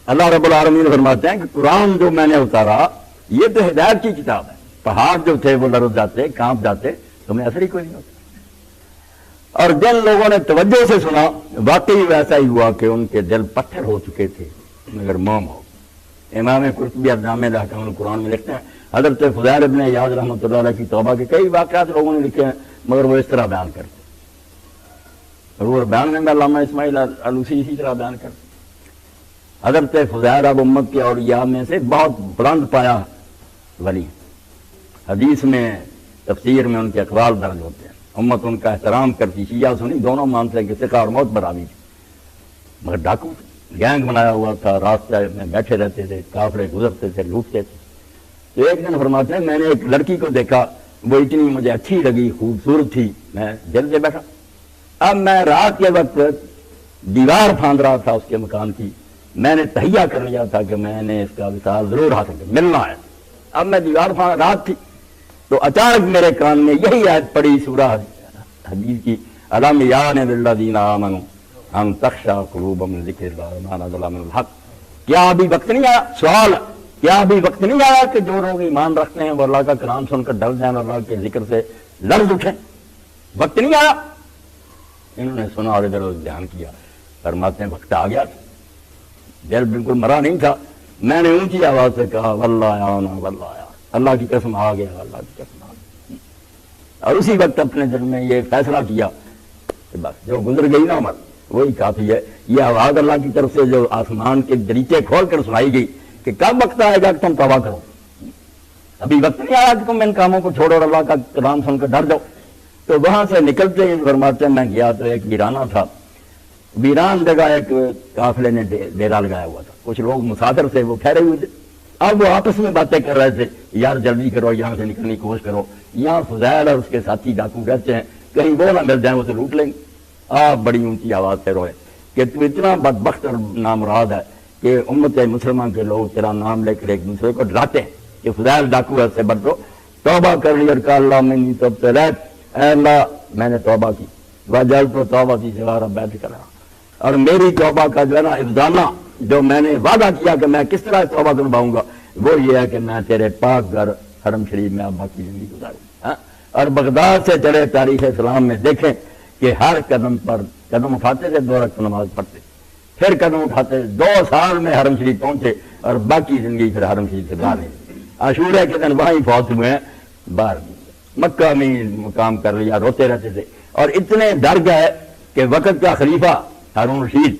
اللہ رب العالمین فرماتے ہیں کہ قرآن جو میں نے اتارا یہ تو ہدایت کی کتاب ہے، پہاڑ جو تھے وہ لرز جاتے، کانپ جاتے، تمہیں اثر ہی کوئی نہیں ہوتا۔ اور جن لوگوں نے توجہ سے سنا واقعی ویسا ہی ہوا کہ ان کے دل پتھر ہو چکے تھے مگر موم ہو۔ امام قرطبی جامع احکام القرآن میں لکھتے ہیں حضرت فضیل ابن عیاض رحمۃ اللہ علیہ کی توبہ کے کئی واقعات لوگوں نے لکھے ہیں، مگر وہ اس طرح بیان کرتے، اور وہ بیان میں علامہ اسماعیل الوسی اسی طرح بیان کرتے۔ حضرت فضیل اب امت کے اولیاء میں سے بہت بلند پایا ولی، حدیث میں تفسیر میں ان کے اقوال درج ہوتے ہیں، امت ان کا احترام کرتی، شیعہ سنی دونوں مانتے ہیں کہ ثقہ اور موت برابر تھی، مگر ڈاکو گینگ بنایا ہوا تھا، راستے میں بیٹھے رہتے تھے، کافرے گزرتے تھے، لوٹتے تھے۔ تو ایک دن فرماتے ہیں میں نے ایک لڑکی کو دیکھا، وہ اتنی مجھے اچھی لگی، خوبصورت تھی، میں دل سے بیٹھا۔ اب میں رات کے وقت دیوار پھاند رہا تھا اس کے مکان کی، میں نے تہیہ کر لیا تھا کہ میں نے اس کا وصال ضرور حاصل کر ملنا ہے۔ اب میں دیوار پھاند رات تھی تو اچانک میرے کان میں یہی آیت پڑی سورہ حدیث کی، الم یعن للذین آمنوا ان تخشع قلوبهم لذکر اللہ ما نزل من الحق۔ کیا ابھی وقت نہیں آیا، سوال ہے، کیا ابھی وقت نہیں آیا کہ جو لوگ ایمان رکھتے ہیں وہ اللہ کا کلام سن کر ڈر جائیں اور اللہ کے ذکر سے لرز اٹھیں؟ وقت نہیں آیا؟ انہوں نے سنا اور ادھر ادھر دھیان کیا، فرماتے ہیں وقت آ گیا، دل بالکل مرا نہیں تھا۔ میں نے اونچی آواز سے کہا واللہ آنا واللہ آیا، اللہ کی قسم آ گیا، اللہ کی قسم آ گیا۔ اور اسی وقت اپنے دل میں یہ فیصلہ کیا کہ بس جو گزر گئی نا عمر وہی کافی ہے۔ یہ آواز اللہ کی طرف سے جو آسمان کے دریچے کھول کر سنائی گئی کہ کب وقت آئے گا کہ تم توبہ کرو، ابھی وقت نہیں آیا کہ تم ان کاموں کو چھوڑو اور اللہ کا کلام سن کر ڈر جاؤ۔ تو وہاں سے نکلتے ہی فرماتے ہیں میں گیا تو ایک ویرانہ تھا، ویران جگہ ایک قافلے نے ڈیرا لگایا ہوا تھا، کچھ لوگ مسافر تھے وہ ٹھہرے ہوئے تھے، اب وہ آپس میں باتیں کر رہے تھے، یار جلدی کرو یہاں سے نکلنے کی کوشش کرو، یہاں فضیل اور اس کے ساتھی ڈاکو رہتے ہیں، کہیں وہ نہ مل جائیں وہ تو لوٹ لیں گے۔ آپ بڑی اونچی آواز سے روئے کہ تو اتنا بدبخت اور نامراد ہے کہ امت مسلمان کے لوگ تیرا نام لے کر ایک دوسرے کو ڈراتے ہیں کہ فضیل ڈاکو ہے، سے بچو۔ توبہ کر لی اور کہا اللہ منی تبت الیک، اے اللہ میں نے توبہ کی، وجعلت تو توبہ کی سوارا بیت کرا، اور میری توبہ کا جو ہے نا افزانہ جو میں نے وعدہ کیا کہ میں کس طرح توبہ کر پاؤں گا وہ یہ ہے کہ میں تیرے پاک گھر حرم شریف میں اب باقی زندگی گزاروں۔ اور بغداد سے چلے تاریخ اسلام میں دیکھیں کہ ہر قدم پر قدم اٹھاتے تھے، 2 رکعت نماز پڑھتے، پھر قدم اٹھاتے، 2 سال میں حرم شریف پہنچے اور باقی زندگی پھر حرم شریف سے باہر نہیں۔ عاشورہ کے دن وہیں فوت ہوئے ہیں، باہر مکہ میں مقام کر لیا، روتے رہتے تھے، اور اتنے ڈر گئے کہ وقت کا خلیفہ ہارون رشید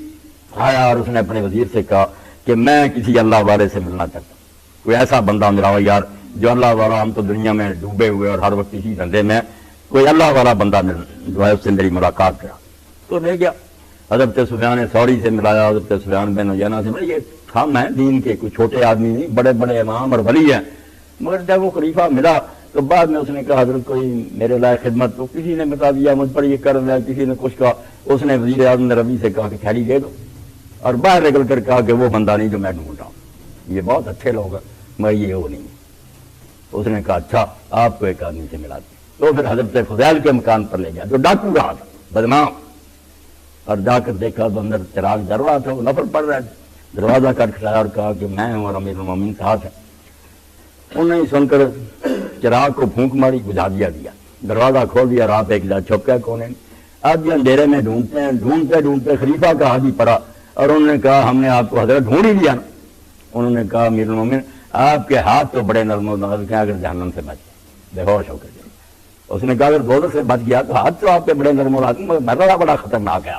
آیا اور اس نے اپنے وزیر سے کہا کہ میں کسی اللہ والے سے ملنا چاہتا ہوں، کوئی ایسا بندہ میرا ہو یار جو اللہ والا، ہم تو دنیا میں ڈوبے ہوئے اور ہر وقت اسی دھندے میں، کوئی اللہ والا بندہ جو ہے اس سے میری ملاقات کرا۔ تو لے گیا، حضرت سفیان ثوری سے ملایا، حضرت سفیان بن عیینہ سے ملایا، یہ ہم ہیں دین کے، کوئی چھوٹے آدمی نہیں، بڑے بڑے امام اور ولی ہیں۔ مگر جب وہ خلیفہ ملا تو بعد میں اس نے کہا حضرت کوئی میرے لائق خدمت، تو کسی نے بتا دیا مجھ پر یہ کر دیا، کسی نے کچھ کہا، اس نے وزیر اعظم نے ربی سے کہا کہ تھیلی دے دو، اور باہر نکل کر کہا کہ وہ بندہ نہیں جو میں ڈھونڈ رہا ہوں، یہ بہت اچھے لوگ ہیں میں یہ وہ نہیں۔ اس نے کہا اچھا آپ کو ایک آدمی سے ملا دیں، تو پھر حضرت فضیل کے مکان پر لے گیا جو ڈاکو رہا تھا بدنام، اور جا کر دیکھا تو اندر چراغ جل رہا تھا، وہ نفل پڑ رہا تھا، دروازہ کھٹکھٹایا اور کہا کہ میں ہوں اور امیر المومنین ساتھ ہے۔ انہوں نے سن کر چراغ کو پھونک ماری، بجھا دیا، دروازہ کھول دیا، رات ایک جا چھپ گیا کونے میں۔ اب یہ اندھیرے میں ڈھونڈتے ہیں، ڈھونڈتے ڈھونڈتے خلیفہ کا حاجی پڑا، اور انہوں نے کہا ہم نے آپ کو حضرت ڈھونڈ ہی لیا نا۔ انہوں نے کہا امیر المومنین آپ کے ہاتھ تو بڑے نرم و نازک ہیں، اگر جہنم سے بچ گئے بے ہوش ہو کر جائے۔ اس نے کہا اگر دوزخ سے بچ گیا تو ہاتھ تو آپ کے بڑے نرم و نازک، مگر مرنا بڑا خطرناک ہے،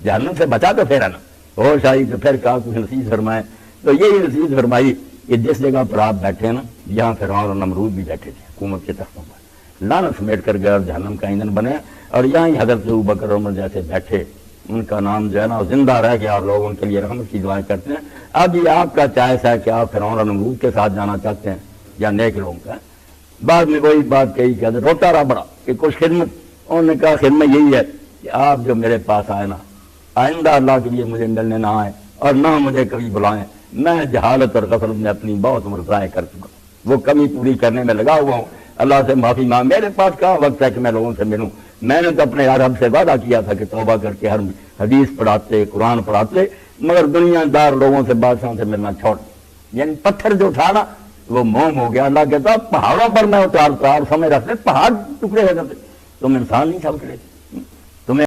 جہنم سے بچا تو پھر ہے نا، ہوش آئی تو پھر کہا کچھ نصیحت فرمائے، تو یہی نصیحت فرمائی کہ جس جگہ پر آپ بیٹھے ہیں نا یہاں فرعون اور نمرود بھی بیٹھے تھے حکومت کے تختوں پر، لعنت سمیٹ کر گئے اور جہنم کا ایندھن بنے، اور یہاں ہی حضرت ابوبکر عمر جیسے بیٹھے، ان کا نام جو ہے نا زندہ رہ گیا اور لوگ ان کے لیے رحمت کی دعائیں کرتے ہیں۔ اب یہ آپ کا چوائس ہے کہ آپ فرعون اور نمرود کے ساتھ جانا چاہتے ہیں یا نیک لوگوں کا۔ بعد میں وہی بات کہی کہ روتا رہا بڑا کہ کچھ خدمت، انہوں نے کہا خدمت یہی ہے کہ آپ جو میرے پاس آئے نا آئندہ اللہ کے لیے مجھے ملنے نہ آئے اور نہ مجھے کبھی بلائیں، میں جہالت اور غفلت میں اپنی بہت عمر ضائع کر چکا، وہ کمی پوری کرنے میں لگا ہوا ہوں، اللہ سے معافی مانگ، میرے پاس کہاں وقت ہے کہ میں لوگوں سے ملوں، میں نے تو اپنے رب سے وعدہ کیا تھا کہ توبہ کر کے ہر حدیث پڑھاتے قرآن پڑھاتے مگر دنیا دار لوگوں سے بادشاہوں سے ملنا چھوڑ، یعنی پتھر جو تھا نا وہ موم ہو گیا۔ اللہ کہتا پہاڑوں پر میں اتارتا، اور سمجھ رکھتے پہاڑ ٹکڑے ہو جاتے، تم انسان نہیں سمجھ رہے۔